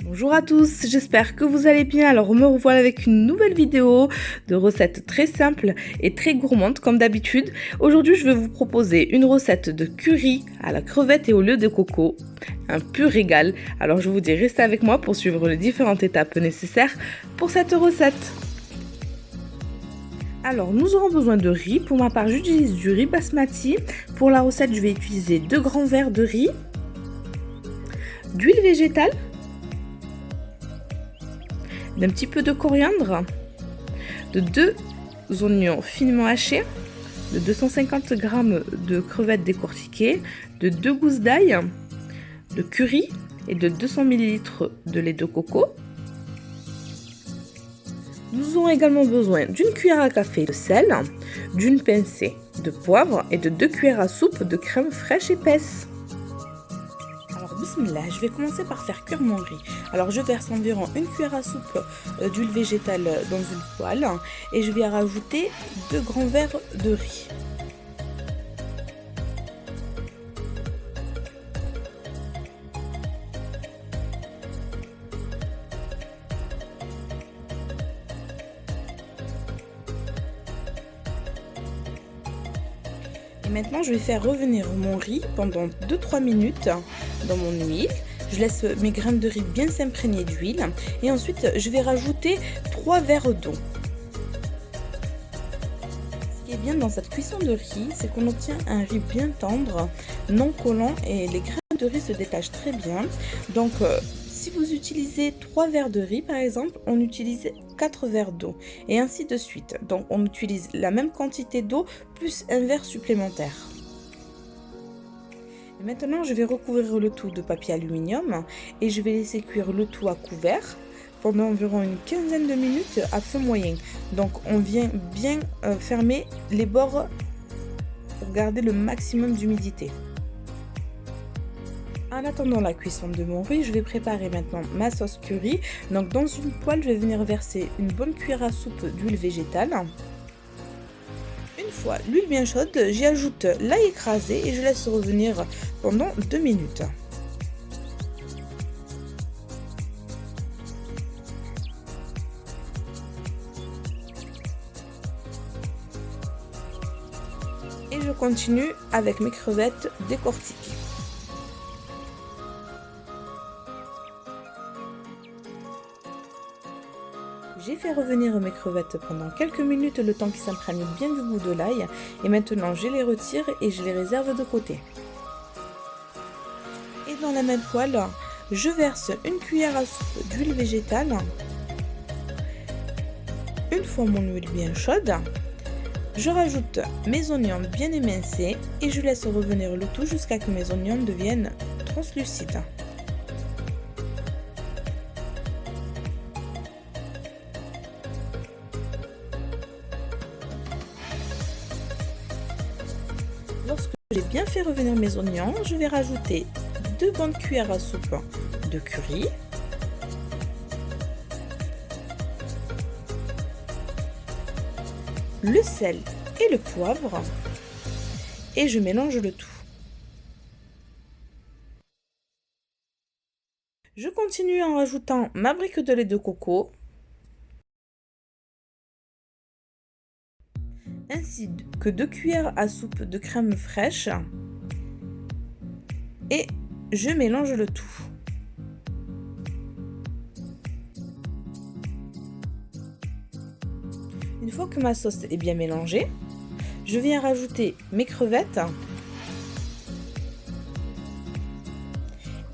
Bonjour à tous, j'espère que vous allez bien. Alors, me revoilà avec une nouvelle vidéo de recettes très simples et très gourmandes comme d'habitude. Aujourd'hui, je vais vous proposer une recette de curry à la crevette et au lait de coco. Un pur régal. Alors, je vous dis, restez avec moi pour suivre les différentes étapes nécessaires pour cette recette. Alors, nous aurons besoin de riz. Pour ma part, j'utilise du riz basmati. Pour la recette, je vais utiliser 2 grands verres de riz, d'huile végétale, d'un petit peu de coriandre, de 2 oignons finement hachés, de 250 g de crevettes décortiquées, de 2 gousses d'ail, de curry et de 200 ml de lait de coco. Nous aurons également besoin d'une cuillère à café de sel, d'une pincée de poivre et de 2 cuillères à soupe de crème fraîche épaisse. Alors bismillah, je vais commencer par faire cuire mon riz. Alors je verse environ une cuillère à soupe d'huile végétale dans une poêle et je vais rajouter 2 grands verres de riz. Et maintenant je vais faire revenir mon riz pendant 2-3 minutes dans mon huile. Je laisse mes graines de riz bien s'imprégner d'huile et ensuite je vais rajouter 3 verres d'eau. Ce qui est bien dans cette cuisson de riz, c'est qu'on obtient un riz bien tendre, non collant et les graines de riz se détachent très bien. Donc si vous utilisez 3 verres de riz par exemple, on utilise 4 verres d'eau et ainsi de suite. Donc on utilise la même quantité d'eau plus un verre supplémentaire. Et maintenant je vais recouvrir le tout de papier aluminium et je vais laisser cuire le tout à couvert pendant environ une quinzaine de minutes à feu moyen. Donc on vient bien fermer les bords pour garder le maximum d'humidité. En attendant la cuisson de mon riz, je vais préparer maintenant ma sauce curry. Donc dans une poêle, je vais venir verser une bonne cuillère à soupe d'huile végétale. Une fois l'huile bien chaude, j'y ajoute l'ail écrasé et je laisse revenir pendant 2 minutes. Et je continue avec mes crevettes décortiquées. J'ai fait revenir mes crevettes pendant quelques minutes, le temps qu'ils s'imprègnent bien du goût de l'ail. Et maintenant, je les retire et je les réserve de côté. Et dans la même poêle, je verse une cuillère à soupe d'huile végétale. Une fois mon huile bien chaude, je rajoute mes oignons bien émincés et je laisse revenir le tout jusqu'à ce que mes oignons deviennent translucides. Lorsque j'ai bien fait revenir mes oignons, je vais rajouter 2 bonnes cuillères à soupe de curry, le sel et le poivre et je mélange le tout. Je continue en rajoutant ma brique de lait de coco, ainsi que 2 cuillères à soupe de crème fraîche et je mélange le tout. Une fois que ma sauce est bien mélangée, je viens rajouter mes crevettes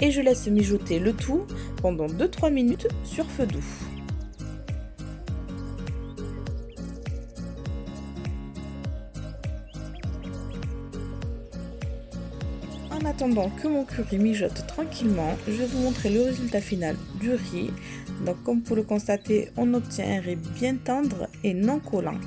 et je laisse mijoter le tout pendant 2-3 minutes sur feu doux. En attendant que mon curry mijote tranquillement, je vais vous montrer le résultat final du riz. Donc comme vous le constatez, on obtient un riz bien tendre et non collant.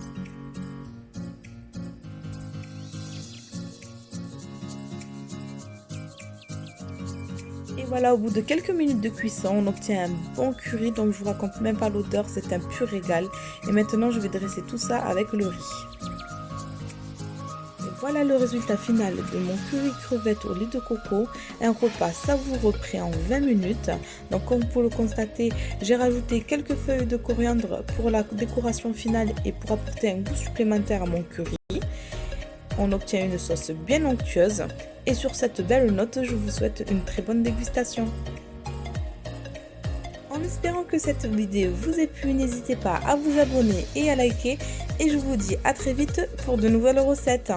Et voilà, au bout de quelques minutes de cuisson, on obtient un bon curry. Donc je vous raconte même pas l'odeur, c'est un pur régal. Et maintenant je vais dresser tout ça avec le riz. Voilà le résultat final de mon curry crevette au lait de coco, un repas savoureux prêt en 20 minutes. Donc comme vous pouvez le constater, j'ai rajouté quelques feuilles de coriandre pour la décoration finale et pour apporter un goût supplémentaire à mon curry. On obtient une sauce bien onctueuse et sur cette belle note, je vous souhaite une très bonne dégustation. En espérant que cette vidéo vous ait plu, n'hésitez pas à vous abonner et à liker et je vous dis à très vite pour de nouvelles recettes.